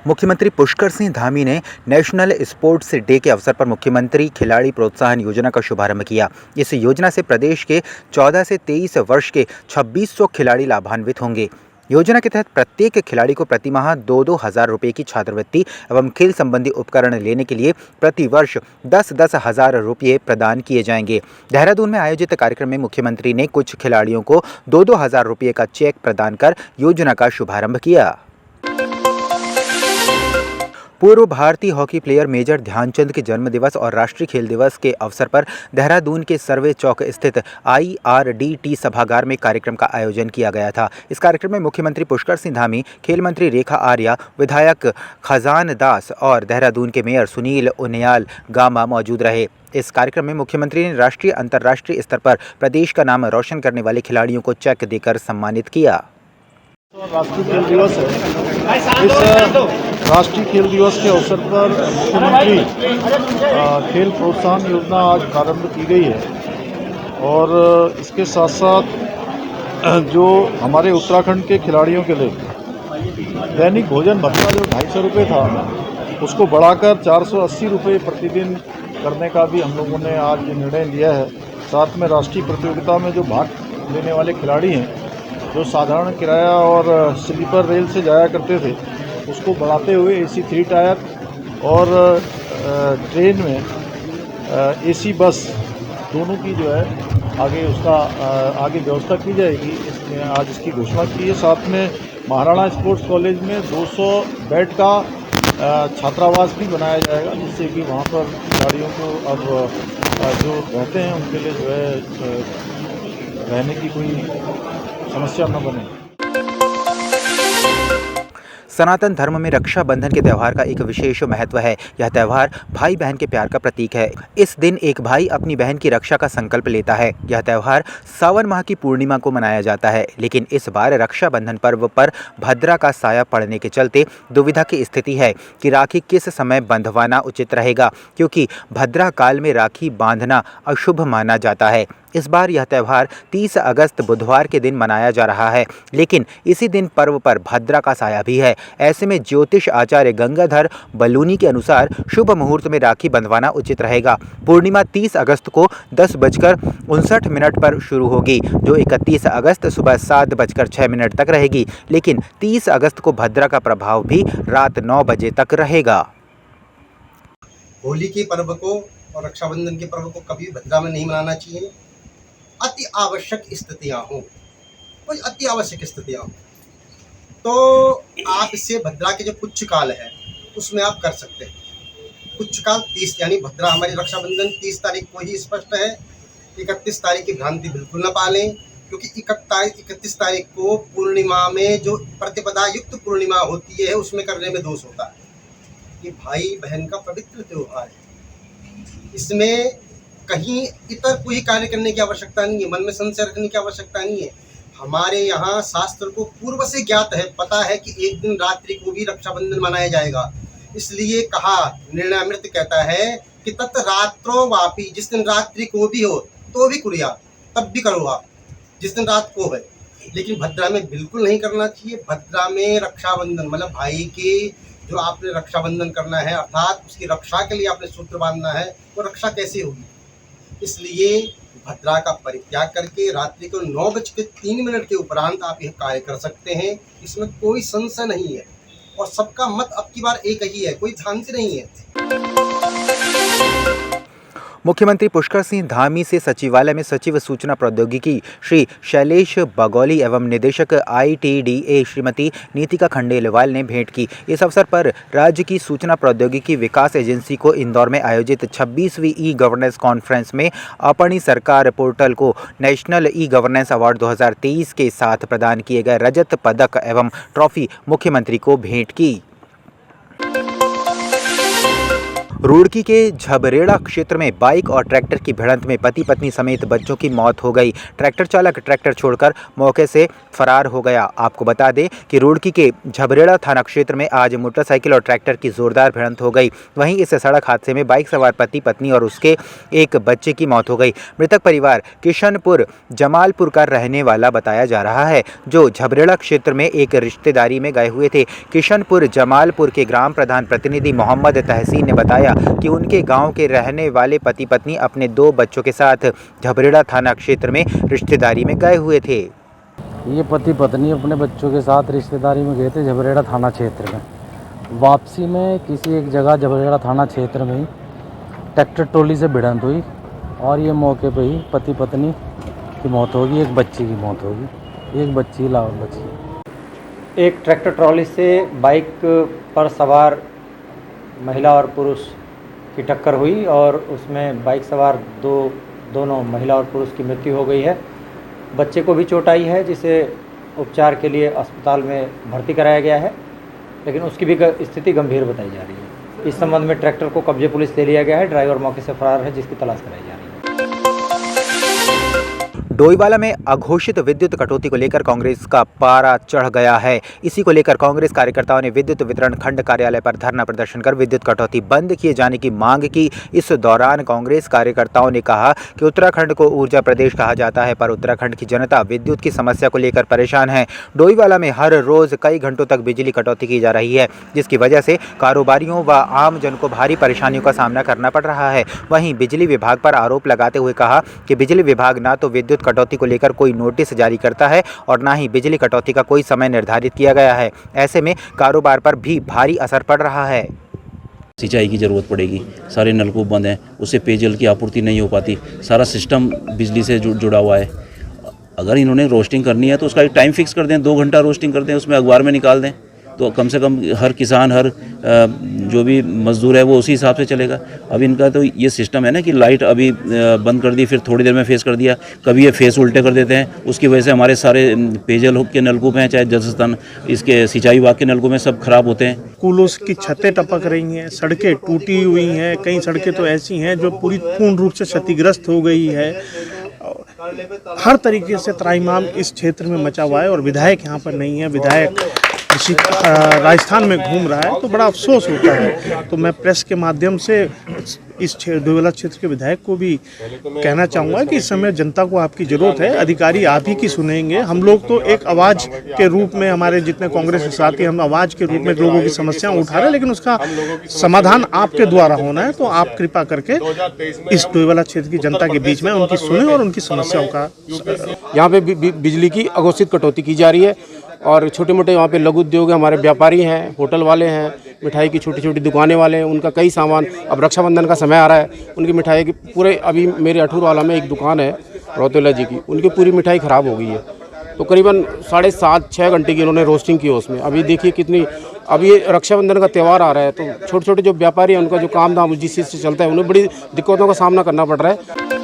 मुख्यमंत्री पुष्कर सिंह धामी ने national sports day के अवसर पर मुख्यमंत्री खिलाड़ी प्रोत्साहन योजना का शुभारंभ किया। इस योजना से प्रदेश के 14 से 23 वर्ष के 2600 खिलाड़ी लाभान्वित होंगे। योजना के तहत प्रत्येक खिलाड़ी को प्रति माह 2-2 हज़ार रुपये की छात्रवृत्ति एवं खेल संबंधी उपकरण लेने के लिए प्रति वर्ष 10-10 हज़ार रुपये प्रदान किए जाएंगे। देहरादून में आयोजित कार्यक्रम में मुख्यमंत्री ने कुछ खिलाड़ियों को 2-2 हज़ार रुपये का चेक प्रदान कर योजना का शुभारंभ किया। पूर्व भारतीय हॉकी प्लेयर मेजर ध्यानचंद के जन्म दिवस और राष्ट्रीय खेल दिवस के अवसर पर देहरादून के सर्वे चौक स्थित IRDT सभागार में कार्यक्रम का आयोजन किया गया था। इस कार्यक्रम में मुख्यमंत्री पुष्कर सिंह धामी, खेल मंत्री रेखा आर्या, विधायक खजान दास और देहरादून के मेयर सुनील उनियाल गामा मौजूद रहे। इस कार्यक्रम में मुख्यमंत्री ने राष्ट्रीय अंतर्राष्ट्रीय स्तर पर प्रदेश का नाम रोशन करने वाले खिलाड़ियों को चेक देकर सम्मानित किया। राष्ट्रीय खेल दिवस है। इस राष्ट्रीय खेल दिवस के अवसर पर मुख्यमंत्री खेल प्रोत्साहन योजना आज प्रारंभ की गई है और इसके साथ साथ जो हमारे उत्तराखंड के खिलाड़ियों के लिए दैनिक भोजन भत्ता जो 250 रुपये था उसको बढ़ाकर 480 रुपये प्रतिदिन करने का भी हम लोगों ने आज निर्णय लिया है। साथ में राष्ट्रीय प्रतियोगिता में जो भाग लेने वाले खिलाड़ी हैं, जो साधारण किराया और स्लीपर रेल से जाया करते थे, उसको बढ़ाते हुए AC 3 टायर और ट्रेन में AC बस दोनों की जो है आगे व्यवस्था की जाएगी। इसमें आज इसकी घोषणा की है। साथ में महाराणा स्पोर्ट्स कॉलेज में 200 बेड का छात्रावास भी बनाया जाएगा, जिससे कि वहाँ पर खिलाड़ियों को अब जो रहते हैं उनके लिए जो है रहने की कोई समस्या न बने। सनातन धर्म में रक्षाबंधन के त्यौहार का एक विशेष महत्व है। यह त्यौहार भाई बहन के प्यार का प्रतीक है। इस दिन एक भाई अपनी बहन की रक्षा का संकल्प लेता है। यह त्यौहार सावन माह की पूर्णिमा को मनाया जाता है, लेकिन इस बार रक्षाबंधन पर्व पर भद्रा का साया पड़ने के चलते दुविधा की स्थिति है कि राखी किस समय बंधवाना उचित रहेगा, क्योंकि भद्रा काल में राखी बांधना अशुभ माना जाता है। इस बार यह त्यौहार 30 अगस्त बुधवार के दिन मनाया जा रहा है, लेकिन इसी दिन पर्व पर भद्रा का साया भी है। ऐसे में ज्योतिष आचार्य गंगाधर बलूनी के अनुसार शुभ मुहूर्त में राखी बंधवाना उचित रहेगा। पूर्णिमा 30 अगस्त को 10:59 पर शुरू होगी, जो 31 अगस्त सुबह 7:06 तक रहेगी, लेकिन 30 अगस्त को भद्रा का प्रभाव भी रात 9 बजे तक रहेगा। होली के पर्व को और रक्षाबंधन के पर्व को कभी भद्रा में नहीं मनाना चाहिए। अति आवश्यक स्थितियाँ हों, कोई अति आवश्यक स्थितियाँ हों, तो आप इससे भद्रा के जो कुछ काल है उसमें आप कर सकते हैं। कुछ काल 30 यानी भद्रा हमारी रक्षाबंधन 30 तारीख को ही स्पष्ट है। 31 तारीख की भ्रांति बिल्कुल न पालें, क्योंकि 31 तारीख को पूर्णिमा में जो प्रतिपदा युक्त पूर्णिमा होती है उसमें करने में दोष होता है। ये भाई बहन का पवित्र त्योहार है। इसमें कहीं इतर कोई कार्य करने की आवश्यकता नहीं है, मन में संशय रखने की आवश्यकता नहीं है। हमारे यहाँ शास्त्र को पूर्व से ज्ञात है, पता है कि एक दिन रात्रि को भी रक्षाबंधन मनाया जाएगा। इसलिए कहा, निर्णयामृत कहता है कि तत् रात्रो वापी, जिस दिन रात्रि को भी हो तो भी कुरिया, तब भी करो आप, जिस दिन रात को है। लेकिन भद्रा में बिल्कुल नहीं करना चाहिए। भद्रा में रक्षाबंधन मतलब भाई के जो आपने रक्षाबंधन करना है, अर्थात उसकी रक्षा के लिए आपने सूत्र बांधना है, वो रक्षा कैसे होगी। इसलिए भद्रा का परित्याग करके रात्रि को 9:03 के उपरांत आप यह कार्य कर सकते हैं। इसमें कोई संशय नहीं है और सबका मत अब की बार एक ही है, कोई भ्रांति नहीं है। मुख्यमंत्री पुष्कर सिंह धामी से सचिवालय में सचिव सूचना प्रौद्योगिकी श्री शैलेश बगौली एवं निदेशक ITDA श्रीमती नीतिका खंडेलवाल ने भेंट की। इस अवसर पर राज्य की सूचना प्रौद्योगिकी विकास एजेंसी को इंदौर में आयोजित 26वीं ई-गवर्नेंस कॉन्फ्रेंस में अपनी सरकार पोर्टल को नेशनल ई-गवर्नेंस अवार्ड 2023 के साथ प्रदान किए गए रजत पदक एवं ट्रॉफी मुख्यमंत्री को भेंट की। रुड़की के झबरेड़ा क्षेत्र में बाइक और ट्रैक्टर की भिड़ंत में पति पत्नी समेत बच्चों की मौत हो गई। ट्रैक्टर चालक ट्रैक्टर छोड़कर मौके से फरार हो गया। आपको बता दें कि रुड़की के झबरेड़ा थाना क्षेत्र में आज मोटरसाइकिल और ट्रैक्टर की जोरदार भिड़ंत हो गई। वहीं इस सड़क हादसे में बाइक सवार पति पत्नी और उसके एक बच्चे की मौत हो गई। मृतक परिवार किशनपुर जमालपुर का रहने वाला बताया जा रहा है, जो झबरेड़ा क्षेत्र में एक रिश्तेदारी में गए हुए थे। किशनपुर जमालपुर के ग्राम प्रधान प्रतिनिधि मोहम्मद तहसीन ने बताया कि उनके गांव के रहने वाले पति पत्नी अपने 2 बच्चों के साथ झबरेड़ा थाना क्षेत्र में रिश्तेदारी में गए हुए थे। ये पति पत्नी अपने बच्चों के साथ रिश्तेदारी में गए थे झबरेड़ा थाना क्षेत्र में। वापसी में किसी एक जगह झबरेड़ा थाना क्षेत्र में ही ट्रैक्टर ट्रॉली से भिड़ंत हुई और ये मौके पर ही पति पत्नी की मौत होगी, एक बच्ची की मौत होगी, एक बच्ची लापता बची। एक ट्रैक्टर ट्रॉली से बाइक पर सवार महिला और पुरुष की टक्कर हुई और उसमें बाइक सवार दोनों महिला और पुरुष की मृत्यु हो गई है। बच्चे को भी चोट आई है, जिसे उपचार के लिए अस्पताल में भर्ती कराया गया है, लेकिन उसकी भी स्थिति गंभीर बताई जा रही है। इस संबंध में ट्रैक्टर को कब्जे पुलिस ले लिया गया है। ड्राइवर मौके से फरार है, जिसकी तलाश कराई जा रही है। डोईवाला में अघोषित विद्युत कटौती को लेकर कांग्रेस का पारा चढ़ गया है। इसी को लेकर कांग्रेस कार्यकर्ताओं ने विद्युत वितरण खंड कार्यालय पर धरना प्रदर्शन कर विद्युत कटौती बंद किए जाने की मांग की। इस दौरान कांग्रेस कार्यकर्ताओं ने कहा कि उत्तराखंड को ऊर्जा प्रदेश कहा जाता है, पर उत्तराखंड की जनता विद्युत की समस्या को लेकर परेशान है। डोईवाला में हर रोज कई घंटों तक बिजली कटौती की जा रही है, जिसकी वजह से कारोबारियों व आम जन को भारी परेशानियों का सामना करना पड़ रहा है। वहीं बिजली विभाग पर आरोप लगाते हुए कहा कि बिजली विभाग न तो विद्युत कटौती को लेकर कोई नोटिस जारी करता है और न ही बिजली कटौती का कोई समय निर्धारित किया गया है। ऐसे में कारोबार पर भी भारी असर पड़ रहा है। सिंचाई की ज़रूरत पड़ेगी, सारे नलकूप बंद हैं, उससे पेयजल की आपूर्ति नहीं हो पाती, सारा सिस्टम बिजली से जुड़ा हुआ है। अगर इन्होंने रोस्टिंग करनी है तो उसका एक टाइम फिक्स कर दें, 2 घंटा रोस्टिंग कर दें, उसमें अखबार में निकाल दें, तो कम से कम हर किसान, हर जो भी मजदूर है वो उसी हिसाब से चलेगा। अब इनका तो ये सिस्टम है ना कि लाइट अभी बंद कर दी, फिर थोड़ी देर में फेस कर दिया, कभी ये फेस उल्टे कर देते हैं। उसकी वजह से हमारे सारे पेयजल के नलकूप हैं, चाहे जल संस्थान, इसके सिंचाई विभाग के नलकूप हैं, सब खराब होते हैं। स्कूलों की छतें टपक रही हैं, सड़कें टूटी हुई हैं, कई सड़कें तो ऐसी हैं जो पूर्ण रूप से क्षतिग्रस्त हो गई है। हर तरीके से त्राहिमाम इस क्षेत्र में मचा हुआ है और विधायक यहाँ पर नहीं है। विधायक राजस्थान में घूम रहा है, तो बड़ा अफसोस होता है। तो मैं प्रेस के माध्यम से इस डोईवाला क्षेत्र के विधायक को भी कहना चाहूँगा कि इस समय जनता को आपकी ज़रूरत है, अधिकारी आप ही की सुनेंगे। हम लोग तो एक आवाज़ के रूप में, हमारे जितने कांग्रेस के साथी, हम आवाज़ के रूप में लोगों की समस्याएं उठा रहे हैं, लेकिन उसका समाधान आपके द्वारा होना है। तो आप कृपा करके इस डोईवाला क्षेत्र की जनता के बीच में उनकी सुने और उनकी समस्याओं का। यहाँ पे बिजली की अघोषित कटौती की जा रही है और छोटे मोटे यहाँ पे लघु उद्योग है, हमारे व्यापारी हैं, होटल वाले हैं, मिठाई की छोटी छोटी दुकानें वाले हैं, उनका कई सामान, अब रक्षाबंधन का समय आ रहा है, उनकी मिठाई की पूरे, अभी मेरे अठूर वाला में एक दुकान है रौतेला जी की, उनकी पूरी मिठाई ख़राब हो गई है। तो करीबन 7.5-6 घंटे की उन्होंने रोस्टिंग की उसमें। अभी देखिए कितनी, अभी ये रक्षाबंधन का त्यौहार आ रहा है, तो छोटे छोटे जो व्यापारी हैं उनका जो काम धाम जिस चीज़ से चलता है, उन्हें बड़ी दिक्कतों का सामना करना पड़ रहा है।